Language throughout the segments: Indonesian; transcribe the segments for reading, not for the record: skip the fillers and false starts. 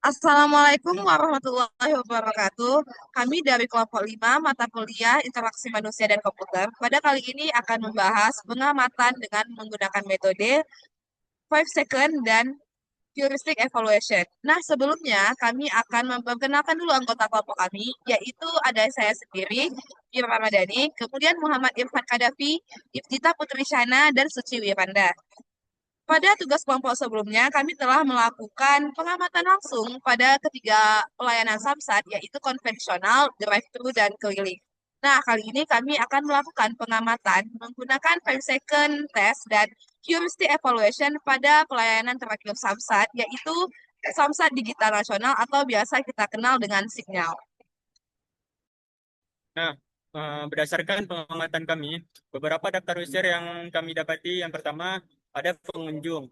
Assalamualaikum warahmatullahi wabarakatuh. Kami dari kelompok 5 mata kuliah Interaksi Manusia dan Komputer. Pada kali ini akan membahas pengamatan dengan menggunakan metode 5 second dan heuristic evaluation. Nah, sebelumnya kami akan memperkenalkan dulu anggota kelompok kami, yaitu ada saya sendiri, Fir Ramadhani, kemudian Muhammad Irfan Kadafi, Iftita Putri Syana, dan Suci Wiranda. Pada tugas kelompok sebelumnya, kami telah melakukan pengamatan langsung pada ketiga pelayanan Samsat, yaitu konvensional, drive-thru, dan keliling. Nah, kali ini kami akan melakukan pengamatan menggunakan 5 second test dan heuristic evaluation pada pelayanan terakhir Samsat, yaitu Samsat Digital Nasional atau biasa kita kenal dengan Signal. Nah, berdasarkan pengamatan kami, beberapa daftar user yang kami dapati, yang pertama ada pengunjung.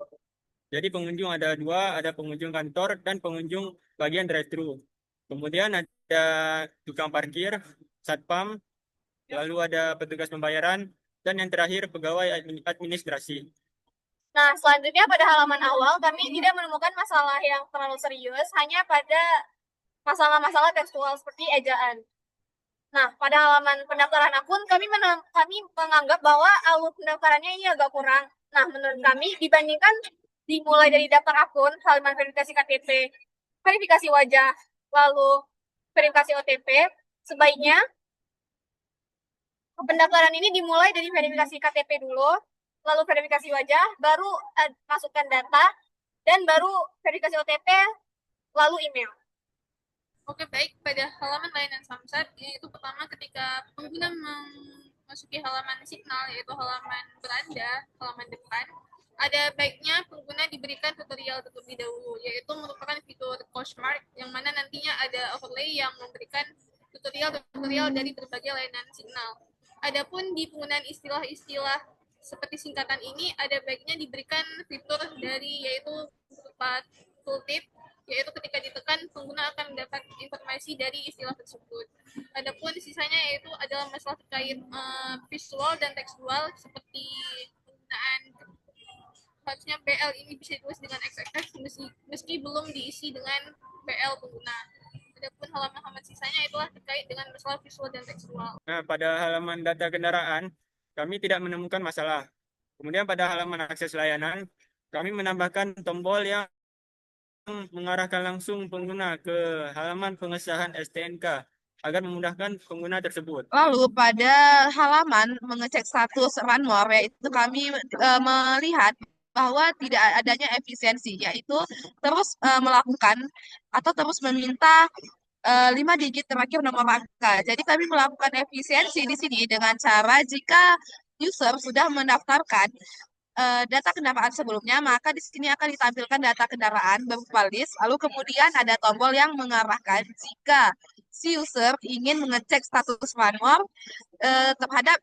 Jadi pengunjung ada dua, ada pengunjung kantor dan pengunjung bagian drive-thru. Kemudian ada tukang parkir, satpam, lalu ada petugas pembayaran, dan yang terakhir pegawai administrasi. Nah, selanjutnya pada halaman awal kami tidak menemukan masalah yang terlalu serius, hanya pada masalah-masalah tekstual seperti ejaan. Nah, pada halaman pendaftaran akun kami menganggap bahwa alur pendaftarannya ini agak kurang. Nah, menurut kami dibandingkan dimulai dari daftar akun, halaman verifikasi KTP, verifikasi wajah, lalu verifikasi OTP, sebaiknya pendaftaran ini dimulai dari verifikasi KTP dulu, lalu verifikasi wajah, baru masukkan data, dan baru verifikasi OTP, lalu email. Oke, baik. Pada halaman layanan Samsat, yaitu pertama ketika pengguna memasuki halaman Signal, yaitu halaman beranda, halaman depan, ada baiknya pengguna diberikan tutorial terlebih dahulu, yaitu merupakan fitur Poshmark, yang mana nantinya ada overlay yang memberikan tutorial-tutorial dari berbagai layanan Signal. Adapun di penggunaan istilah-istilah seperti singkatan ini, ada baiknya diberikan fitur dari yaitu berupa tooltip, yaitu ketika ditekan pengguna akan mendapat informasi dari istilah tersebut. Adapun sisanya yaitu adalah masalah terkait visual dan tekstual seperti penggunaan harusnya BL ini bisa ditulis dengan XXX meski belum diisi dengan BL pengguna. Adapun halaman-halaman sisanya itulah terkait dengan masalah visual dan tekstual. Nah, pada halaman data kendaraan, kami tidak menemukan masalah. Kemudian pada halaman akses layanan, kami menambahkan tombol yang mengarahkan langsung pengguna ke halaman pengesahan STNK agar memudahkan pengguna tersebut. Lalu pada halaman mengecek status run more, yaitu kami melihat bahwa tidak adanya efisiensi, yaitu terus melakukan atau terus meminta 5 digit terakhir nomor angka. Jadi kami melakukan efisiensi di sini dengan cara jika user sudah mendaftarkan data kendaraan sebelumnya, maka di sini akan ditampilkan data kendaraan berupa list, lalu kemudian ada tombol yang mengarahkan jika si user ingin mengecek status manual terhadap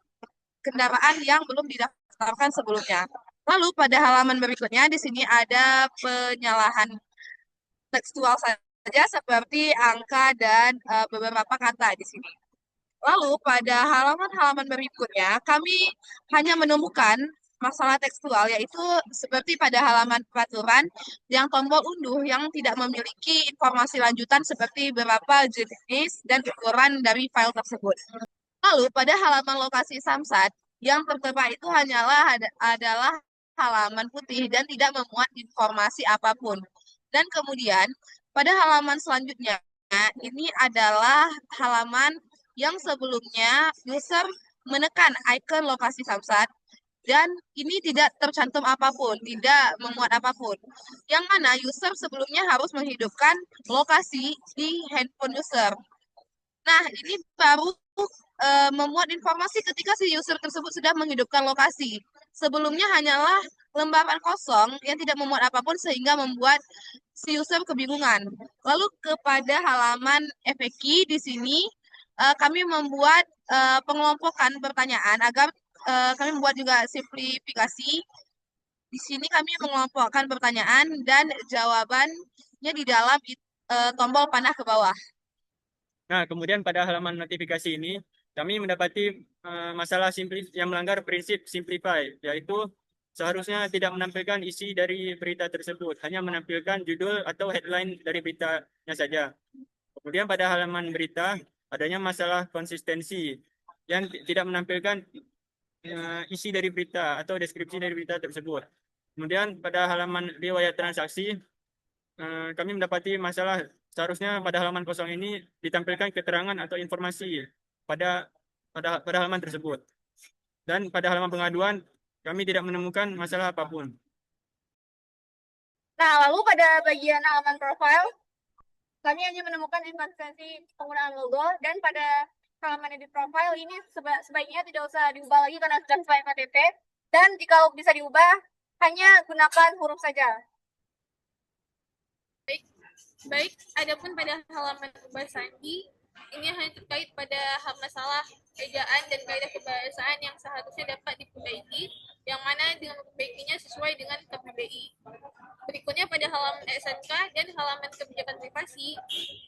kendaraan yang belum didaftarkan sebelumnya. Lalu pada halaman berikutnya di sini ada penyalahan tekstual saja seperti angka dan beberapa kata di sini. Lalu pada halaman-halaman berikutnya kami hanya menemukan masalah tekstual, yaitu seperti pada halaman peraturan yang tombol unduh yang tidak memiliki informasi lanjutan seperti berapa jenis dan ukuran dari file tersebut. Lalu pada halaman lokasi Samsat yang tertera itu adalah halaman putih dan tidak memuat informasi apapun. Dan kemudian pada halaman selanjutnya ini adalah halaman yang sebelumnya user menekan icon lokasi Samsat dan ini tidak tercantum apapun, tidak memuat apapun. Yang mana user sebelumnya harus menghidupkan lokasi di handphone user. Nah, ini baru memuat informasi ketika si user tersebut sudah menghidupkan lokasi. Sebelumnya hanyalah lembaran kosong yang tidak memuat apapun sehingga membuat si user kebingungan. Lalu kepada halaman FAQ di sini kami membuat pengelompokan pertanyaan agar kami membuat juga simplifikasi. Di sini kami mengelompokkan pertanyaan dan jawabannya di dalam tombol panah ke bawah. Nah, kemudian pada halaman notifikasi ini, kami mendapati masalah yang melanggar prinsip simplify, yaitu seharusnya tidak menampilkan isi dari berita tersebut, hanya menampilkan judul atau headline dari beritanya saja. Kemudian pada halaman berita adanya masalah konsistensi yang tidak menampilkan isi dari berita atau deskripsi dari berita tersebut. Kemudian pada halaman riwayat transaksi kami mendapati masalah seharusnya pada halaman kosong ini ditampilkan keterangan atau informasi pada pada halaman tersebut. Dan pada halaman pengaduan kami tidak menemukan masalah apapun. Nah, lalu pada bagian halaman profile, kami hanya menemukan inkonsistensi penggunaan logo, dan pada halaman edit profile ini sebaiknya tidak usah diubah lagi karena sudah sesuai KTP, dan jika bisa diubah, hanya gunakan huruf saja. Baik, adapun pada halaman ubah sandi, ini hanya terkait pada masalah ejaan dan kaidah kebahasaan yang seharusnya dapat diperbaiki, yang mana dengan memperbaikinya sesuai dengan KBBI. Berikutnya pada halaman SNK dan halaman kebijakan privasi,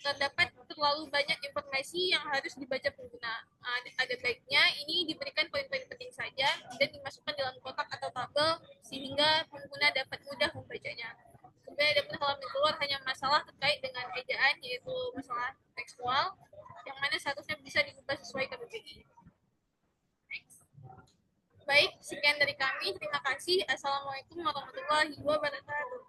terdapat terlalu banyak informasi yang harus dibaca pengguna. Ada baiknya ini diberikan poin-poin penting saja dan dimasukkan dalam kotak atau tabel sehingga pengguna dapat mudah membacanya. Kemudian ada pun halaman keluar hanya masalah terkait dengan ejaan, yaitu masalah tekstual, yang mana seharusnya bisa diubah sesuai KBBI. Baik, sekian dari kami. Terima kasih. Assalamualaikum warahmatullahi wabarakatuh.